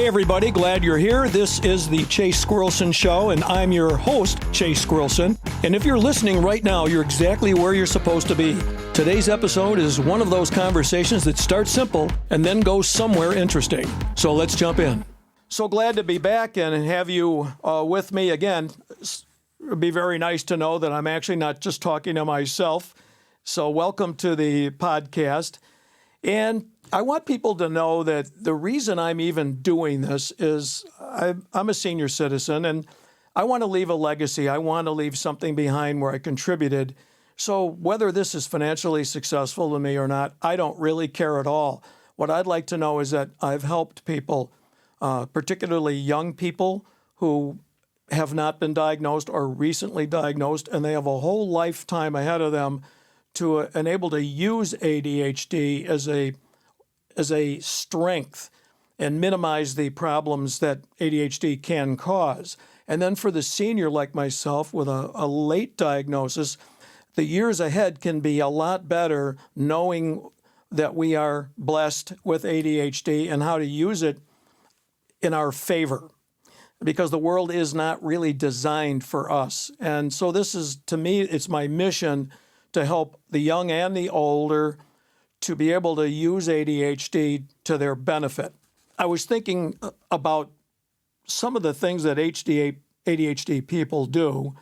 Hey everybody, glad you're here. This is the Chase Squirrelson Show, and I'm your host, Chase Squirrelson. And if you're listening right now, you're exactly where you're supposed to be. Today's episode is one of those conversations that starts simple and then goes somewhere interesting. So let's jump in. So glad to be back and have you with me again. It'd be very nice to know that I'm actually not just talking to myself. So welcome to the podcast. And I want people to know that the reason I'm even doing this is I'm a senior citizen and I want to leave a legacy. I want to leave something behind where I contributed. So whether this is financially successful to me or not, I don't really care at all. What I'd like to know is that I've helped people, particularly young people who have not been diagnosed or recently diagnosed, and they have a whole lifetime ahead of them to enable to use ADHD as a strength and minimize the problems that ADHD can cause. And then for the senior like myself with a late diagnosis, the years ahead can be a lot better knowing that we are blessed with ADHD and how to use it in our favor, because the world is not really designed for us. And so this is, to me, it's my mission to help the young and the older to be able to use ADHD to their benefit. I was thinking about some of the things that ADHD people do,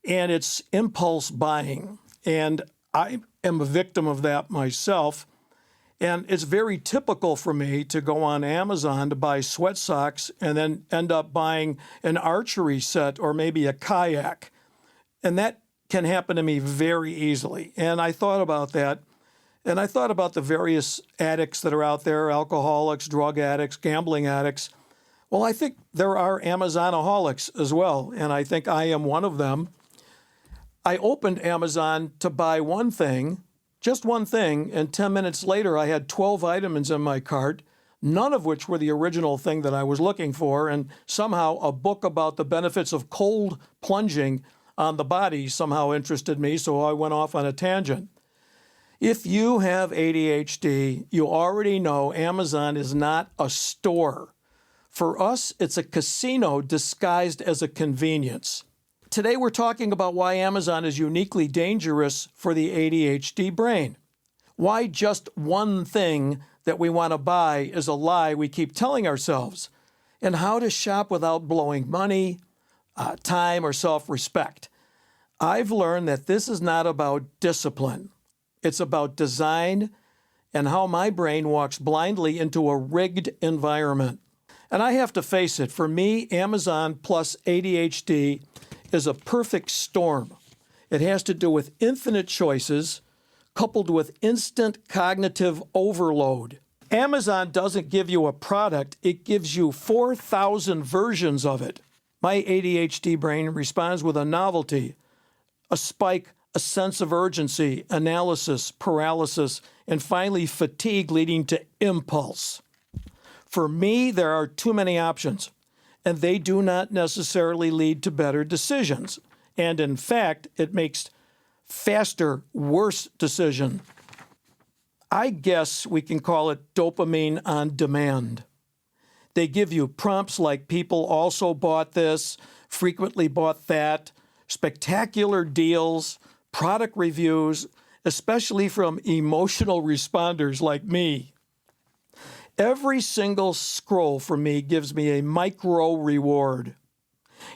and it's impulse buying. And I am a victim of that myself. And it's very typical for me to go on Amazon to buy sweat socks and then end up buying an archery set or maybe a kayak. And that can happen to me very easily. And I thought about that. And I thought about the various addicts that are out there, alcoholics, drug addicts, gambling addicts. Well, I think there are Amazonaholics as well, and I think I am one of them. I opened Amazon to buy one thing, just one thing, and 10 minutes later I had 12 items in my cart, none of which were the original thing that I was looking for, and somehow a book about the benefits of cold plunging on the body somehow interested me, so I went off on a tangent. If you have ADHD, you already know Amazon is not a store. For us, it's a casino disguised as a convenience. Today, we're talking about why Amazon is uniquely dangerous for the ADHD brain. Why just one thing that we want to buy is a lie we keep telling ourselves. And how to shop without blowing money, time, or self-respect. I've learned that this is not about discipline. It's about design and how my brain walks blindly into a rigged environment. And I have to face it, for me, Amazon plus ADHD is a perfect storm. It has to do with infinite choices coupled with instant cognitive overload. Amazon doesn't give you a product, it gives you 4,000 versions of it. My ADHD brain responds with a novelty, a spike, a sense of urgency, analysis, paralysis, and finally fatigue leading to impulse. For me, there are too many options, and they do not necessarily lead to better decisions. And in fact, it makes faster, worse decisions. I guess we can call it dopamine on demand. They give you prompts like people also bought this, frequently bought that, spectacular deals, product reviews, especially from emotional responders like me. Every single scroll for me gives me a micro reward.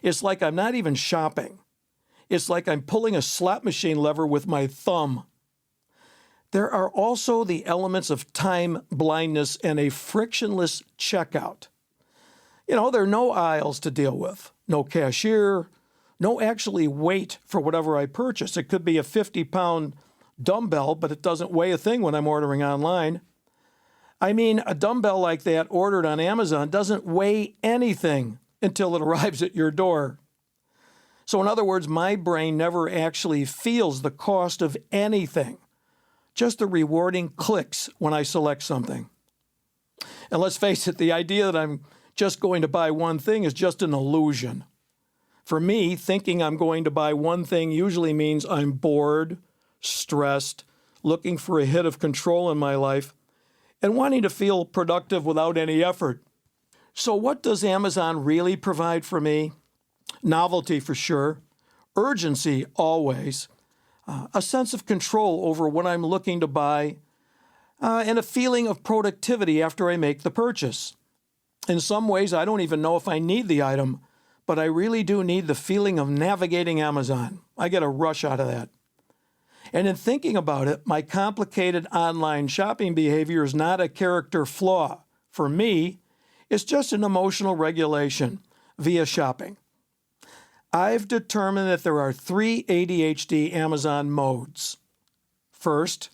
It's like I'm not even shopping. It's like I'm pulling a slot machine lever with my thumb. There are also the elements of time blindness and a frictionless checkout. There are no aisles to deal with, no cashier, no actually weight for whatever I purchase. It could be a 50-pound dumbbell, but it doesn't weigh a thing when I'm ordering online. I mean, a dumbbell like that ordered on Amazon doesn't weigh anything until it arrives at your door. So in other words, my brain never actually feels the cost of anything, just the rewarding clicks when I select something. And let's face it, the idea that I'm just going to buy one thing is just an illusion. For me, thinking I'm going to buy one thing usually means I'm bored, stressed, looking for a hit of control in my life, and wanting to feel productive without any effort. So what does Amazon really provide for me? Novelty for sure, urgency always, a sense of control over what I'm looking to buy, and a feeling of productivity after I make the purchase. In some ways, I don't even know if I need the item, but I really do need the feeling of navigating Amazon. I get a rush out of that. And in thinking about it, my complicated online shopping behavior is not a character flaw. For me, it's just an emotional regulation via shopping. I've determined that there are 3 ADHD Amazon modes. First,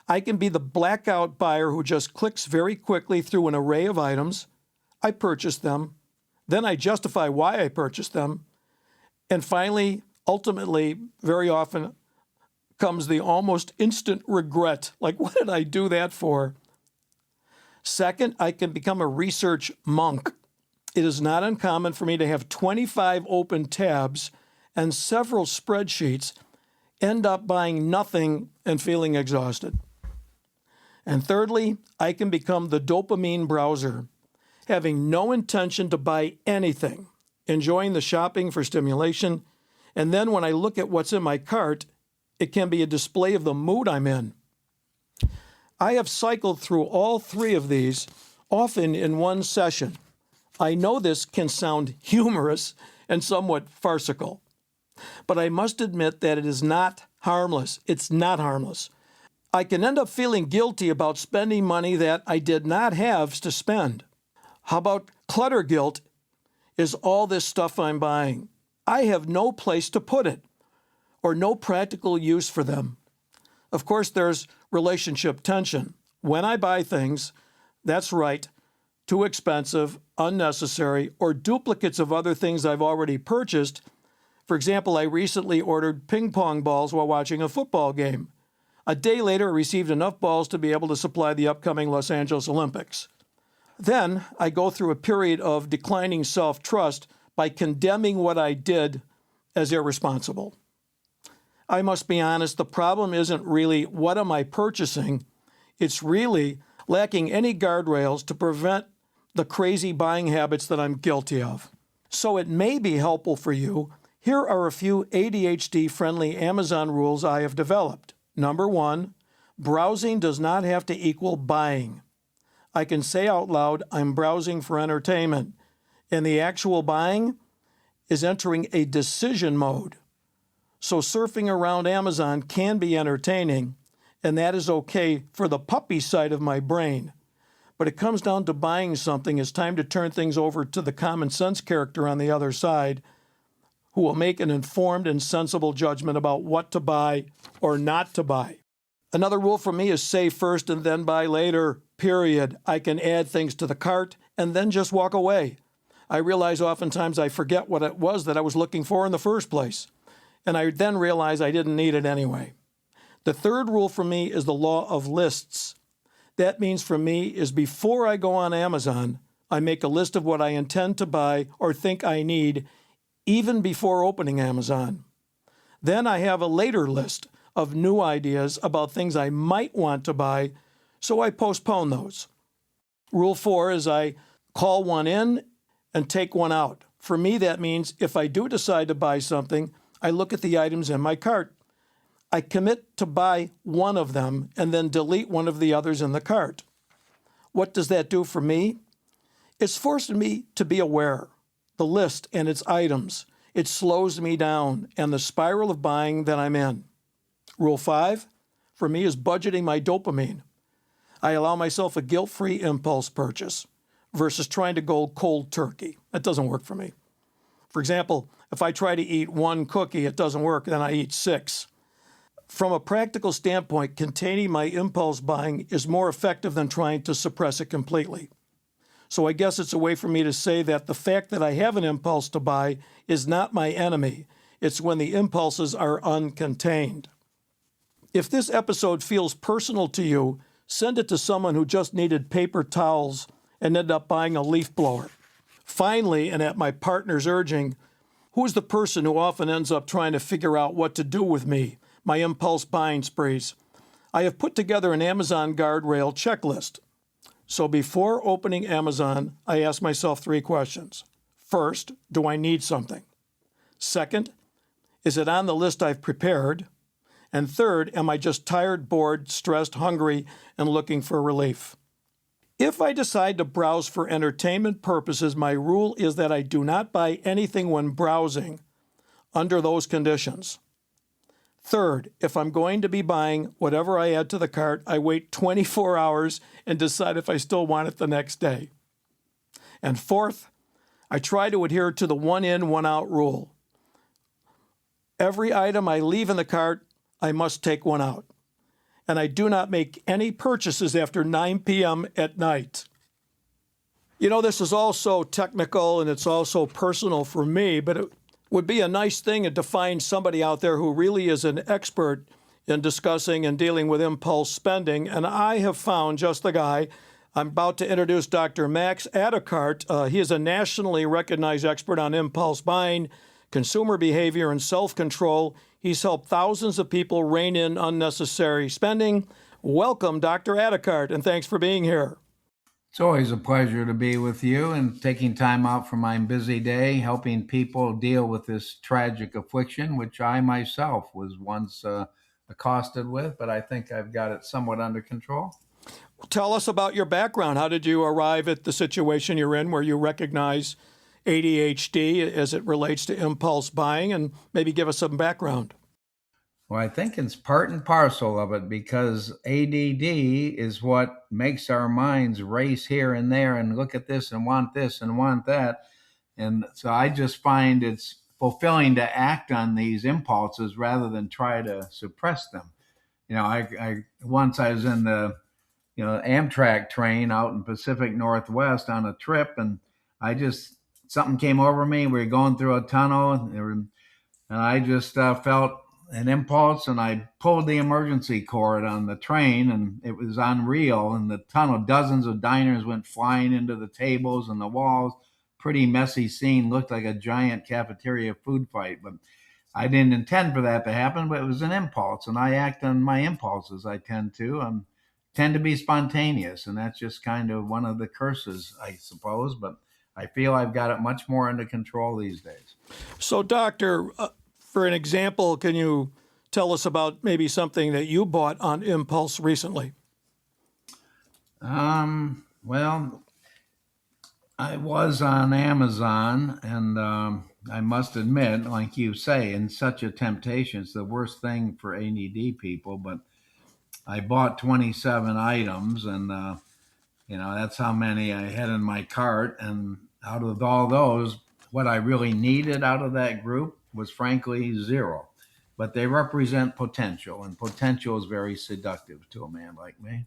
I can be the blackout buyer who just clicks very quickly through an array of items. I purchase them. Then I justify why I purchased them. And finally, ultimately, very often comes the almost instant regret. Like, what did I do that for? Second, I can become a research monk. It is not uncommon for me to have 25 open tabs and several spreadsheets, end up buying nothing and feeling exhausted. And thirdly, I can become the dopamine browser, having no intention to buy anything, enjoying the shopping for stimulation, and then when I look at what's in my cart, it can be a display of the mood I'm in. I have cycled through all 3 of these, often in one session. I know this can sound humorous and somewhat farcical, but I must admit that it is not harmless. It's not harmless. I can end up feeling guilty about spending money that I did not have to spend. How about clutter guilt? Is all this stuff I'm buying? I have no place to put it or no practical use for them. Of course, there's relationship tension. When I buy things, that's right, too expensive, unnecessary, or duplicates of other things I've already purchased. For example, I recently ordered ping pong balls while watching a football game. A day later, I received enough balls to be able to supply the upcoming Los Angeles Olympics. Then I go through a period of declining self-trust by condemning what I did as irresponsible. I must be honest, the problem isn't really what am I purchasing, it's really lacking any guardrails to prevent the crazy buying habits that I'm guilty of. So it may be helpful for you. Here are a few ADHD-friendly Amazon rules I have developed. Number 1, browsing does not have to equal buying. I can say out loud, I'm browsing for entertainment, and the actual buying is entering a decision mode. So surfing around Amazon can be entertaining, and that is okay for the puppy side of my brain. But it comes down to buying something. It's time to turn things over to the common sense character on the other side who will make an informed and sensible judgment about what to buy or not to buy. Another rule for me is save first and then buy later, period. I can add things to the cart and then just walk away. I realize oftentimes I forget what it was that I was looking for in the first place, and I then realize I didn't need it anyway. The third rule for me is the law of lists. That means for me is before I go on Amazon, I make a list of what I intend to buy or think I need even before opening Amazon. Then I have a later list of new ideas about things I might want to buy, so I postpone those. Rule 4 is I call one in and take one out. For me, that means if I do decide to buy something, I look at the items in my cart. I commit to buy one of them and then delete one of the others in the cart. What does that do for me? It's forced me to be aware. The list and its items. It slows me down and the spiral of buying that I'm in. Rule 5, for me, is budgeting my dopamine. I allow myself a guilt-free impulse purchase versus trying to go cold turkey. That doesn't work for me. For example, if I try to eat one cookie, it doesn't work, then I eat 6. From a practical standpoint, containing my impulse buying is more effective than trying to suppress it completely. So I guess it's a way for me to say that the fact that I have an impulse to buy is not my enemy. It's when the impulses are uncontained. If this episode feels personal to you, send it to someone who just needed paper towels and ended up buying a leaf blower. Finally, and at my partner's urging, who is the person who often ends up trying to figure out what to do with me, my impulse buying sprees? I have put together an Amazon Guardrail checklist. So before opening Amazon, I ask myself three questions. First, do I need something? Second, is it on the list I've prepared? And third, am I just tired, bored, stressed, hungry, and looking for relief? If I decide to browse for entertainment purposes, my rule is that I do not buy anything when browsing under those conditions. Third, if I'm going to be buying whatever I add to the cart, I wait 24 hours and decide if I still want it the next day. And fourth, I try to adhere to the one in, one out rule. Every item I leave in the cart, I must take one out. And I do not make any purchases after 9 p.m. at night. You know, this is also technical and it's also personal for me, but it would be a nice thing to find somebody out there who really is an expert in discussing and dealing with impulse spending. And I have found just the guy. I'm about to introduce Dr. Max AddACart. He is a nationally recognized expert on impulse buying, consumer behavior, and self-control. He's helped thousands of people rein in unnecessary spending. Welcome, Dr. AddACart, and thanks for being here. It's always a pleasure to be with you and taking time out from my busy day, helping people deal with this tragic affliction, which I myself was once accosted with, but I think I've got it somewhat under control. Tell us about your background. How did you arrive at the situation you're in where you recognize ADHD as it relates to impulse buying, and maybe give us some background? Well, I think it's part and parcel of it because ADD is what makes our minds race here and there and look at this and want that. And so I just find it's fulfilling to act on these impulses rather than try to suppress them. You know, I once I was in the Amtrak train out in Pacific Northwest on a trip, and something came over me. We were going through a tunnel, and I just felt an impulse, and I pulled the emergency cord on the train, and it was unreal. In the tunnel, dozens of diners went flying into the tables and the walls. Pretty messy scene, looked like a giant cafeteria food fight, but I didn't intend for that to happen, but it was an impulse, and I act on my impulses. I tend to be spontaneous, and that's just kind of one of the curses, I suppose, but I feel I've got it much more under control these days. So, Doctor, for an example, can you tell us about maybe something that you bought on impulse recently? Well, I was on Amazon, and I must admit, like you say, in such a temptation, it's the worst thing for ADD people, but I bought 27 items, and that's how many I had in my cart. And out of all those, what I really needed out of that group was frankly zero. But they represent potential, and potential is very seductive to a man like me.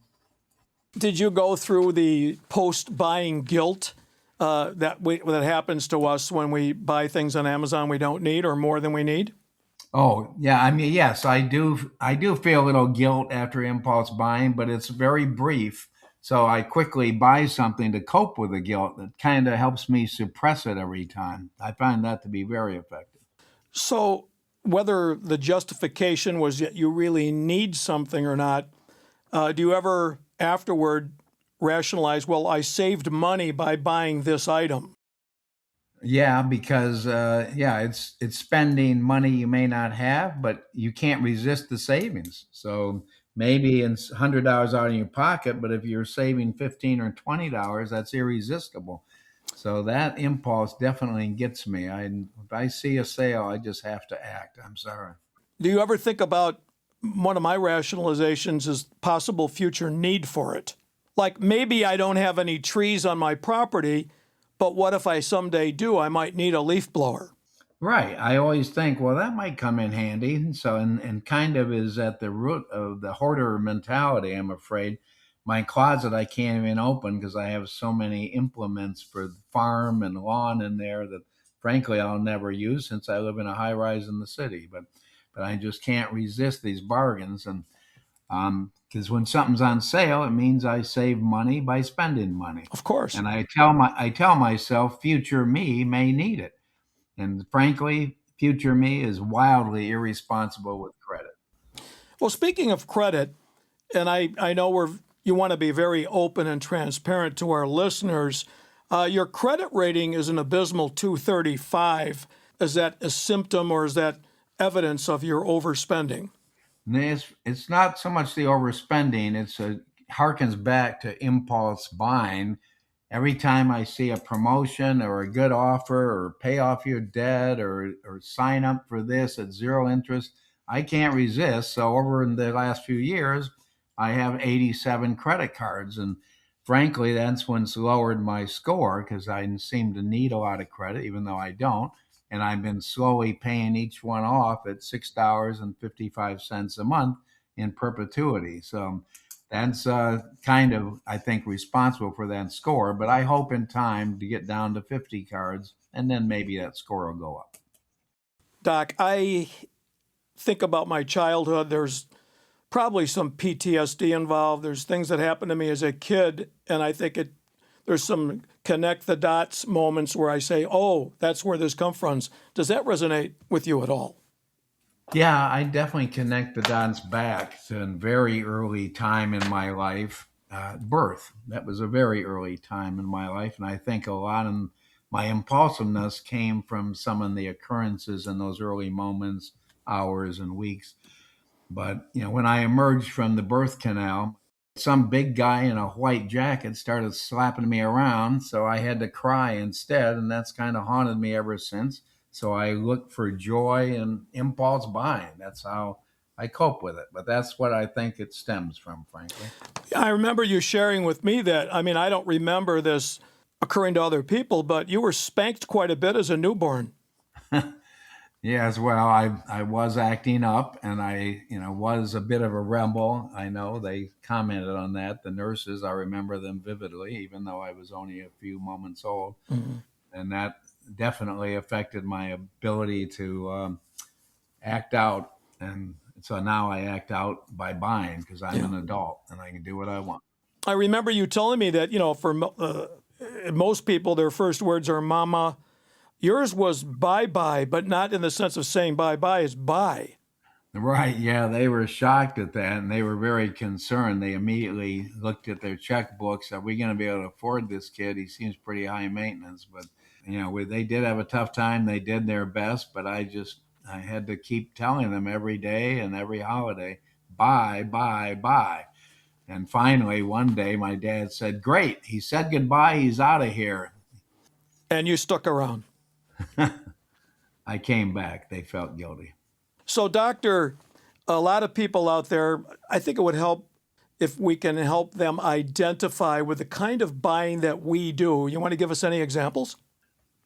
Did you go through the post-buying guilt that happens to us when we buy things on Amazon we don't need or more than we need? Oh, yeah. I mean, yes, I do feel a little guilt after impulse buying, but it's very brief. So I quickly buy something to cope with the guilt that kind of helps me suppress it every time. I find that to be very effective. So whether the justification was that you really need something or not, do you ever afterward rationalize, well, I saved money by buying this item? Yeah, because it's spending money you may not have, but you can't resist the savings. So maybe it's $100 out of your pocket, but if you're saving $15 or $20, that's irresistible. So that impulse definitely gets me. If I see a sale, I just have to act. I'm sorry. Do you ever think about one of my rationalizations is possible future need for it? Like maybe I don't have any trees on my property, but what if I someday do? I might need a leaf blower. Right. I always think, well, that might come in handy. And kind of is at the root of the hoarder mentality, I'm afraid. My closet I can't even open because I have so many implements for the farm and lawn in there that frankly I'll never use since I live in a high rise in the city. But I just can't resist these bargains. And because when something's on sale, it means I save money by spending money. Of course. And I tell myself future me may need it. And frankly, future me is wildly irresponsible with credit. Well, speaking of credit, and I know we're you want to be very open and transparent to our listeners. Your credit rating is an abysmal 235. Is that a symptom or is that evidence of your overspending? It's not so much the overspending. Harkens back to impulse buying. Every time I see a promotion or a good offer or pay off your debt or sign up for this at zero interest, I can't resist. So over in the last few years, I have 87 credit cards. And frankly, that's what's lowered my score because I seem to need a lot of credit, even though I don't. And I've been slowly paying each one off at $6.55 a month in perpetuity. So that's kind of, I think, responsible for that score. But I hope in time to get down to 50 cards, and then maybe that score will go up. Doc, I think about my childhood. There's probably some PTSD involved. There's things that happened to me as a kid, and I think there's some connect the dots moments where I say, oh, that's where this comes from. Does that resonate with you at all? Yeah, I definitely connect the dots back to a very early time in my life. Birth. That was a very early time in my life. And I think a lot of my impulsiveness came from some of the occurrences in those early moments, hours, and weeks. But, when I emerged from the birth canal, some big guy in a white jacket started slapping me around. So I had to cry instead. And that's kind of haunted me ever since. So I look for joy and impulse buying. That's how I cope with it. But that's what I think it stems from, frankly. I remember you sharing with me that, I don't remember this occurring to other people, but you were spanked quite a bit as a newborn. Yes, well, I was acting up, and I was a bit of a rebel. I know they commented on that. The nurses, I remember them vividly, even though I was only a few moments old, and that definitely affected my ability to act out. And so now I act out by buying because I'm an adult and I can do what I want. I remember you telling me that, for most people, their first words are mama. Yours was bye-bye, but not in the sense of saying bye-bye, it's bye. Right. Yeah. They were shocked at that and they were very concerned. They immediately looked at their checkbooks. Are we going to be able to afford this kid? He seems pretty high maintenance, but they did have a tough time. They did their best, but I had to keep telling them every day and every holiday, bye, bye, bye. And finally, one day, my dad said, great. He said goodbye. He's out of here. And you stuck around. I came back. They felt guilty. So, Doctor, a lot of people out there, I think it would help if we can help them identify with the kind of buying that we do. You want to give us any examples?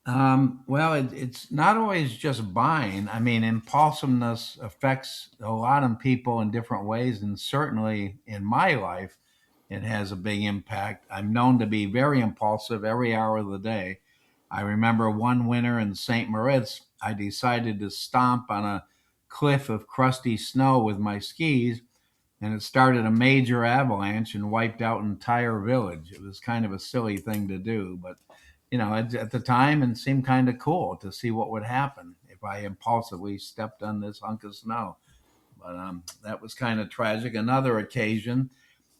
Well, it's not always just buying. I mean, impulsiveness affects a lot of people in different ways. And certainly in my life, it has a big impact. I'm known to be very impulsive every hour of the day. I remember one winter in St. Moritz, I decided to stomp on a cliff of crusty snow with my skis, and it started a major avalanche and wiped out an entire village. It was kind of a silly thing to do, but at the time, it seemed kind of cool to see what would happen if I impulsively stepped on this hunk of snow. But that was kind of tragic. Another occasion,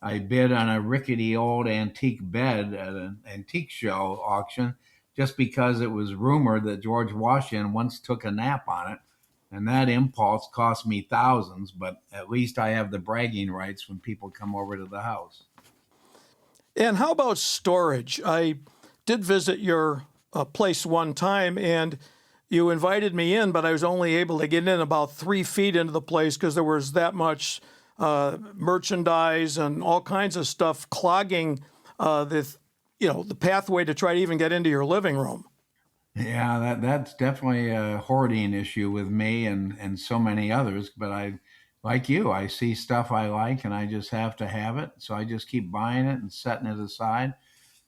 I bid on a rickety old antique bed at an antique show auction just because it was rumored that George Washington once took a nap on it. And that impulse cost me thousands, but at least I have the bragging rights when people come over to the house. And how about storage? I did visit your place one time, and you invited me in, but I was only able to get in about 3 feet into the place because there was that much merchandise and all kinds of stuff clogging the pathway to try to even get into your living room. Yeah, that's definitely a hoarding issue with me and so many others. But like you, I see stuff I like and I just have to have it. So I just keep buying it and setting it aside.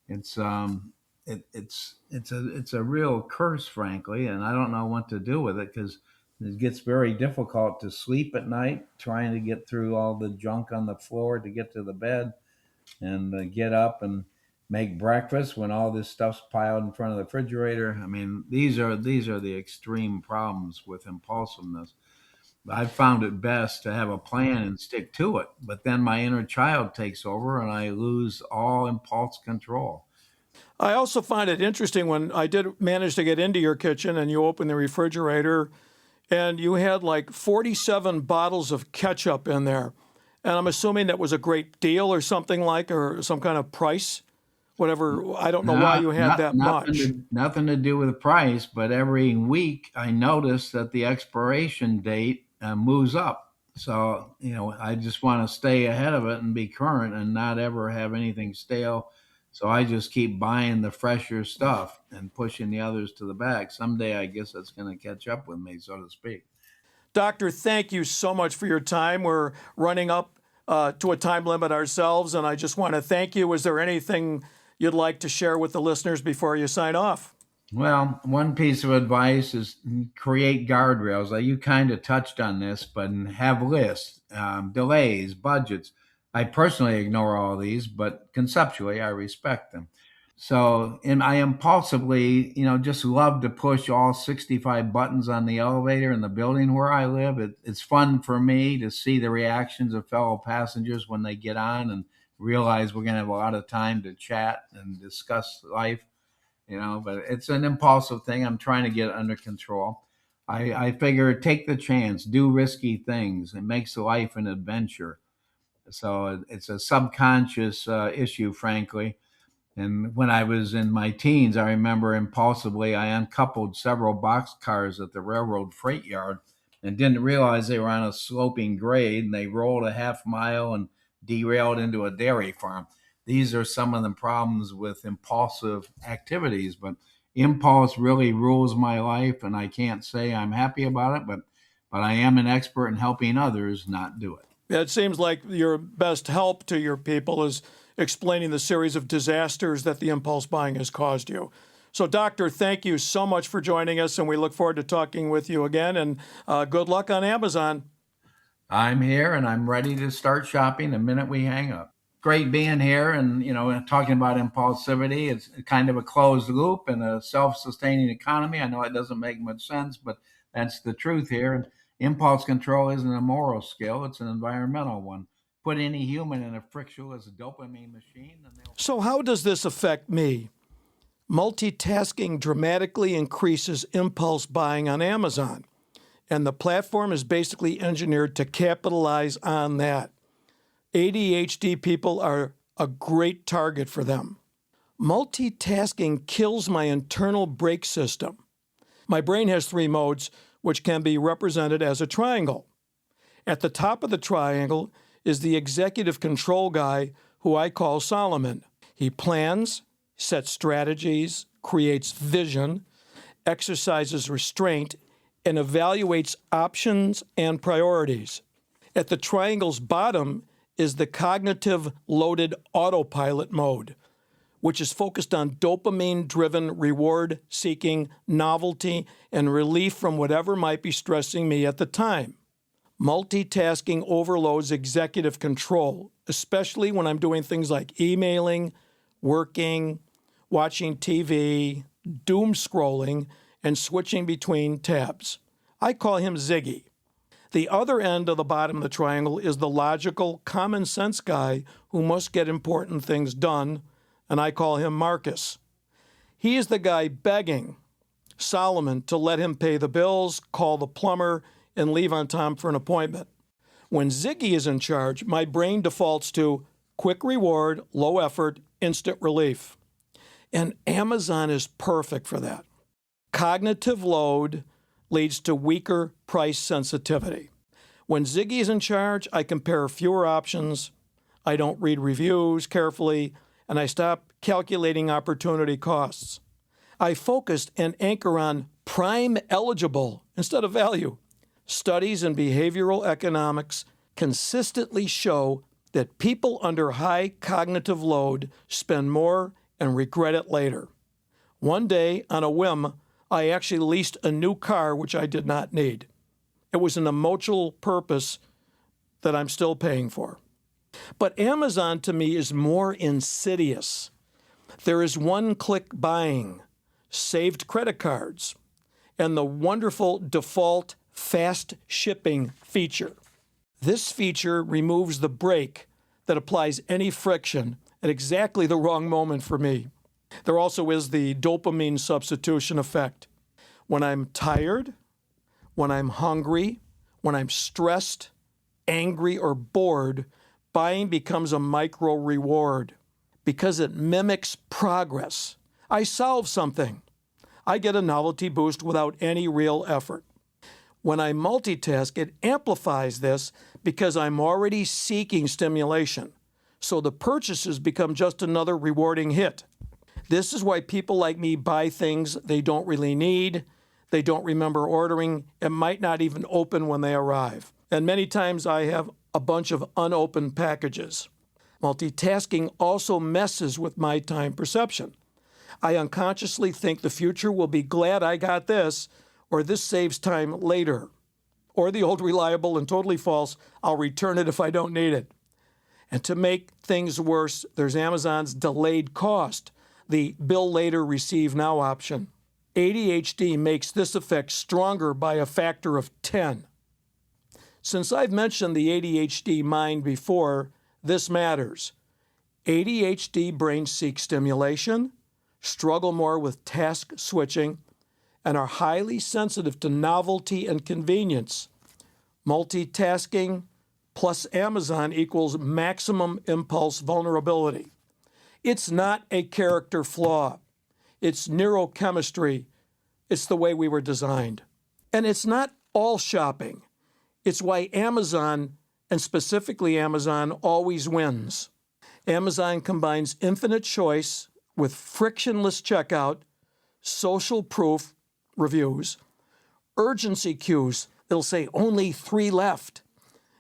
It's it's a real curse, frankly, and I don't know what to do with it because it gets very difficult to sleep at night trying to get through all the junk on the floor to get to the bed and get up and make breakfast when all this stuff's piled in front of the refrigerator. I mean, these are the extreme problems with impulsiveness. I've found it best to have a plan and stick to it. But then my inner child takes over and I lose all impulse control. I also find it interesting when I did manage to get into your kitchen and you opened the refrigerator and you had like 47 bottles of ketchup in there. And I'm assuming that was a great deal or something like, or some kind of price, whatever. I don't know why Not, you had not that nothing much. to nothing to do with the price, but every week I notice that the expiration date moves up. So I just want to stay ahead of it and be current and not ever have anything stale. So I just keep buying the fresher stuff and pushing the others to the back. Someday I guess that's going to catch up with me, so to speak. Doctor, thank you so much for your time. We're running up to a time limit ourselves, and I just want to thank you. Is there anything you'd like to share with the listeners before you sign off? Well, one piece of advice is create guardrails. You kind of touched on this, but have lists, delays, budgets. I personally ignore all these, but conceptually, I respect them. So, and I impulsively, just love to push all 65 buttons on the elevator in the building where I live. It's fun for me to see the reactions of fellow passengers when they get on and realize we're going to have a lot of time to chat and discuss life, but it's an impulsive thing. I'm trying to get under control. I figure take the chance, do risky things. It makes life an adventure. So it's a subconscious issue, frankly. And when I was in my teens, I remember impulsively I uncoupled several boxcars at the railroad freight yard and didn't realize they were on a sloping grade, and they rolled a half mile and derailed into a dairy farm. These are some of the problems with impulsive activities, but impulse really rules my life, and I can't say I'm happy about it, but I am an expert in helping others not do it. It seems like your best help to your people is explaining the series of disasters that the impulse buying has caused you. So, Doctor, thank you so much for joining us, and we look forward to talking with you again. And good luck on Amazon. I'm here and I'm ready to start shopping the minute we hang up. Great being here and talking about impulsivity. It's kind of a closed loop and a self-sustaining economy. I know it doesn't make much sense, but that's the truth here. And impulse control isn't a moral skill, it's an environmental one. Put any human in a frictionless dopamine machine and they'll. So, how does this affect me? Multitasking dramatically increases impulse buying on Amazon, and the platform is basically engineered to capitalize on that. ADHD people are a great target for them. Multitasking kills my internal brake system. My brain has 3 modes, which can be represented as a triangle. At the top of the triangle is the executive control guy, who I call Solomon. He plans, sets strategies, creates vision, exercises restraint, and evaluates options and priorities. At the triangle's bottom is the cognitive loaded autopilot mode, which is focused on dopamine-driven reward-seeking, novelty, and relief from whatever might be stressing me at the time. Multitasking overloads executive control, especially when I'm doing things like emailing, working, watching TV, doom scrolling, and switching between tabs. I call him Ziggy. The other end of the bottom of the triangle is the logical, common sense guy who must get important things done, and I call him Marcus. He is the guy begging Solomon to let him pay the bills, call the plumber, and leave on time for an appointment. When Ziggy is in charge, my brain defaults to quick reward, low effort, instant relief. And Amazon is perfect for that. Cognitive load leads to weaker price sensitivity. When Ziggy is in charge, I compare fewer options, I don't read reviews carefully, and I stop calculating opportunity costs. I focused and anchor on prime eligible instead of value. Studies in behavioral economics consistently show that people under high cognitive load spend more and regret it later. One day, on a whim, I actually leased a new car which I did not need. It was an emotional purpose that I'm still paying for. But Amazon to me is more insidious. There is one-click buying, saved credit cards, and the wonderful default fast shipping feature. This feature removes the brake that applies any friction at exactly the wrong moment for me. There also is the dopamine substitution effect. When I'm tired, when I'm hungry, when I'm stressed, angry, or bored, buying becomes a micro reward because it mimics progress. I solve something. I get a novelty boost without any real effort. When I multitask, it amplifies this because I'm already seeking stimulation. So the purchases become just another rewarding hit. This is why people like me buy things they don't really need, they don't remember ordering, and might not even open when they arrive. And many times I have a bunch of unopened packages. Multitasking also messes with my time perception. I unconsciously think the future will be glad I got this, or this saves time later. Or the old reliable and totally false, I'll return it if I don't need it. And to make things worse, there's Amazon's delayed cost, the bill later, receive now option. ADHD makes this effect stronger by a factor of 10. Since I've mentioned the ADHD mind before, this matters. ADHD brains seek stimulation, struggle more with task switching, and are highly sensitive to novelty and convenience. Multitasking plus Amazon equals maximum impulse vulnerability. It's not a character flaw. It's neurochemistry. It's the way we were designed. And it's not all shopping. It's why Amazon, and specifically Amazon, always wins. Amazon combines infinite choice with frictionless checkout, social proof, reviews, urgency cues, it'll say only 3 left,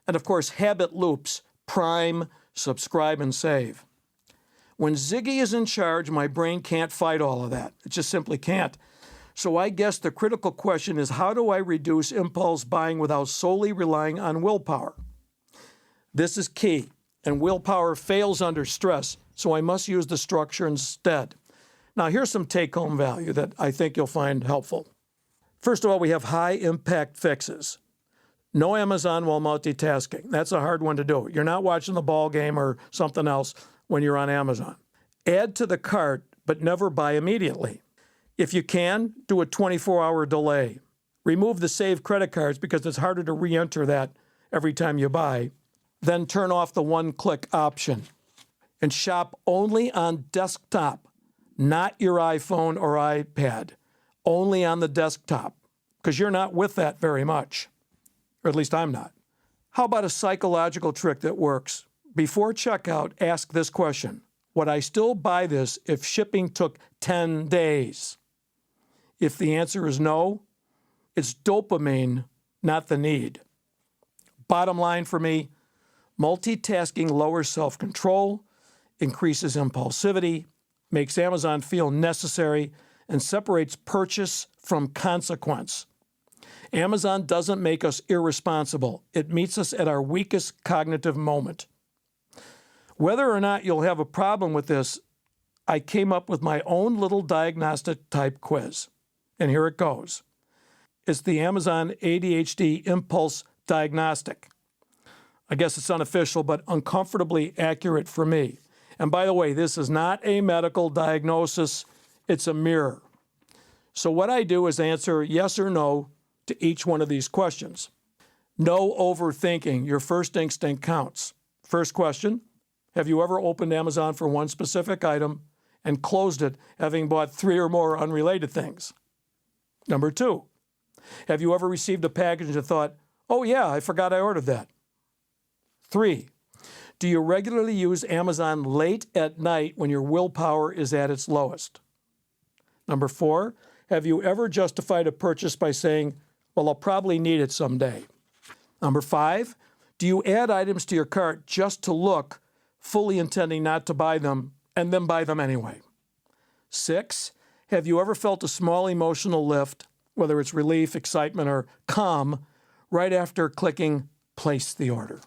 and of course habit loops, prime, subscribe, and save. When Ziggy is in charge, my brain can't fight all of that. It just simply can't. So I guess the critical question is, how do I reduce impulse buying without solely relying on willpower? This is key, and willpower fails under stress, so I must use the structure instead. Now, here's some take-home value that I think you'll find helpful. First of all, we have high-impact fixes. No Amazon while multitasking. That's a hard one to do. You're not watching the ball game or something else when you're on Amazon. Add to the cart, but never buy immediately. If you can, do a 24-hour delay. Remove the saved credit cards because it's harder to re-enter that every time you buy. Then turn off the one-click option. And shop only on desktop, not your iPhone or iPad. Only on the desktop, because you're not with that very much. Or at least I'm not. How about a psychological trick that works? Before checkout, ask this question. Would I still buy this if shipping took 10 days? If the answer is no, it's dopamine, not the need. Bottom line for me, multitasking lowers self-control, increases impulsivity, makes Amazon feel necessary, and separates purchase from consequence. Amazon doesn't make us irresponsible. It meets us at our weakest cognitive moment. Whether or not you'll have a problem with this, I came up with my own little diagnostic type quiz. And here it goes. It's the Amazon ADHD Impulse Diagnostic. I guess it's unofficial, but uncomfortably accurate for me. And by the way, this is not a medical diagnosis. It's a mirror. So what I do is answer yes or no to each one of these questions. No overthinking. Your first instinct counts. First question, have you ever opened Amazon for one specific item and closed it, having bought 3 or more unrelated things? Number 2, have you ever received a package and thought, oh yeah, I forgot I ordered that? 3, do you regularly use Amazon late at night when your willpower is at its lowest? Number 4, have you ever justified a purchase by saying, well, I'll probably need it someday? Number 5, do you add items to your cart just to look, fully intending not to buy them, and then buy them anyway? 6, have you ever felt a small emotional lift, whether it's relief, excitement, or calm, right after clicking place the order?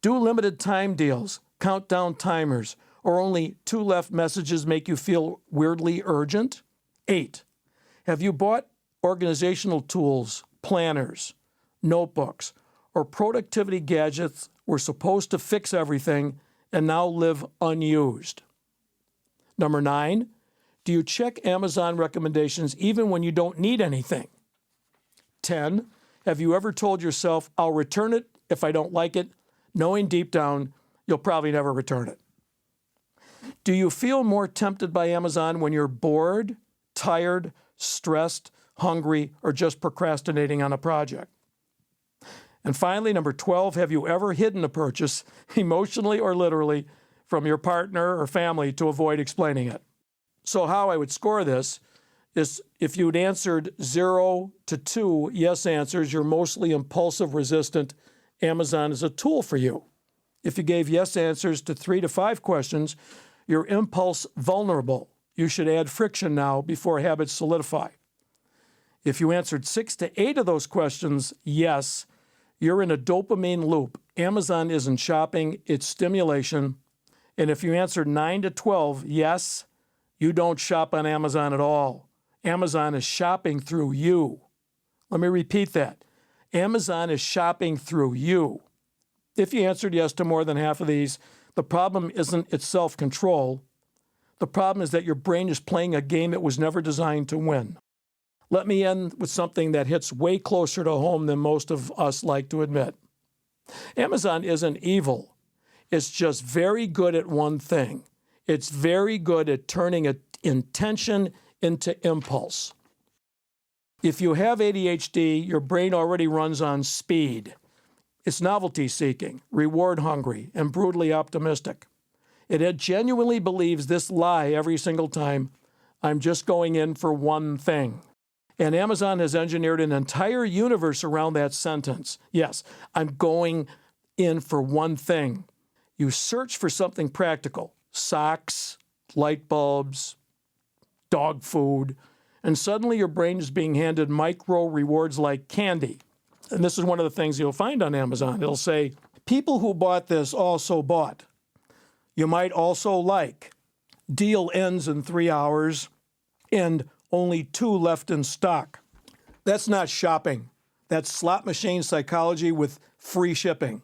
Do limited time deals, countdown timers, or only 2 left messages make you feel weirdly urgent? 8, have you bought organizational tools, planners, notebooks, or productivity gadgets were supposed to fix everything and now live unused? Number 9, do you check Amazon recommendations even when you don't need anything? 10, have you ever told yourself, I'll return it if I don't like it, knowing deep down you'll probably never return it? Do you feel more tempted by Amazon when you're bored, tired, stressed, hungry, or just procrastinating on a project? And finally, number 12, have you ever hidden a purchase, emotionally or literally, from your partner or family to avoid explaining it? So how I would score this is if you'd answered 0 to 2 yes answers, you're mostly impulsive resistant, Amazon is a tool for you. If you gave yes answers to 3 to 5 questions, you're impulse vulnerable. You should add friction now before habits solidify. If you answered 6 to 8 of those questions yes, you're in a dopamine loop. Amazon isn't shopping, it's stimulation. And if you answered 9 to 12 yes, you don't shop on Amazon at all. Amazon is shopping through you. Let me repeat that. Amazon is shopping through you. If you answered yes to more than half of these, the problem isn't its self-control. The problem is that your brain is playing a game it was never designed to win. Let me end with something that hits way closer to home than most of us like to admit. Amazon isn't evil. It's just very good at one thing. It's very good at turning intention into impulse. If you have ADHD, your brain already runs on speed. It's novelty-seeking, reward-hungry, and brutally optimistic. It genuinely believes this lie every single time, I'm just going in for one thing. And Amazon has engineered an entire universe around that sentence. Yes, I'm going in for one thing. You search for something practical, socks, light bulbs, dog food, and suddenly your brain is being handed micro rewards like candy. And this is one of the things you'll find on Amazon. It'll say, people who bought this also bought. You might also like. Deal ends in 3 hours and only 2 left in stock. That's not shopping. That's slot machine psychology with free shipping.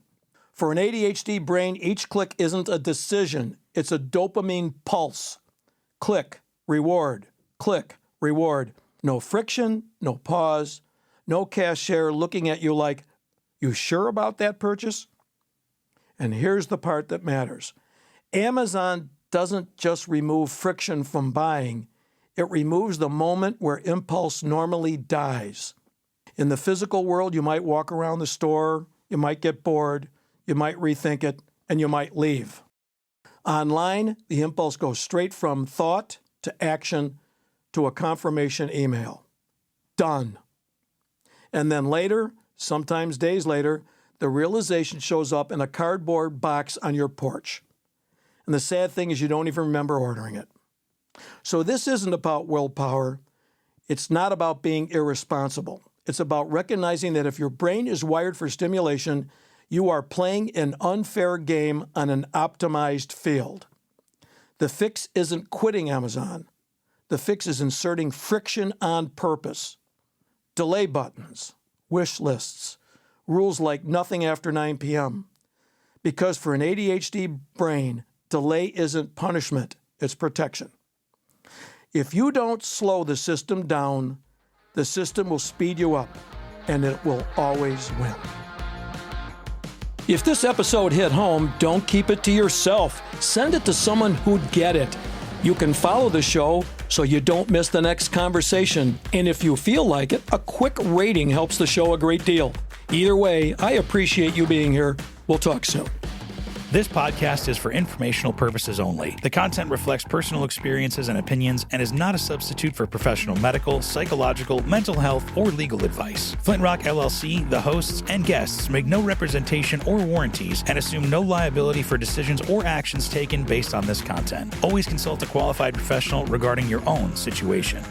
For an ADHD brain, each click isn't a decision. It's a dopamine pulse. Click, reward, click, reward. No friction, no pause, no cashier looking at you like, you sure about that purchase? And here's the part that matters. Amazon doesn't just remove friction from buying, it removes the moment where impulse normally dies. In the physical world, you might walk around the store, you might get bored, you might rethink it, and you might leave. Online, the impulse goes straight from thought to action to a confirmation email. Done. And then later, sometimes days later, the realization shows up in a cardboard box on your porch. And the sad thing is you don't even remember ordering it. So this isn't about willpower. It's not about being irresponsible. It's about recognizing that if your brain is wired for stimulation, you are playing an unfair game on an optimized field. The fix isn't quitting Amazon. The fix is inserting friction on purpose. Delay buttons, wish lists, rules like nothing after 9 p.m. Because for an ADHD brain, delay isn't punishment, it's protection. If you don't slow the system down, the system will speed you up, and it will always win. If this episode hit home, don't keep it to yourself. Send it to someone who'd get it. You can follow the show so you don't miss the next conversation. And if you feel like it, a quick rating helps the show a great deal. Either way, I appreciate you being here. We'll talk soon. This podcast is for informational purposes only. The content reflects personal experiences and opinions and is not a substitute for professional medical, psychological, mental health, or legal advice. Flint Rock LLC, the hosts, and guests make no representation or warranties and assume no liability for decisions or actions taken based on this content. Always consult a qualified professional regarding your own situation.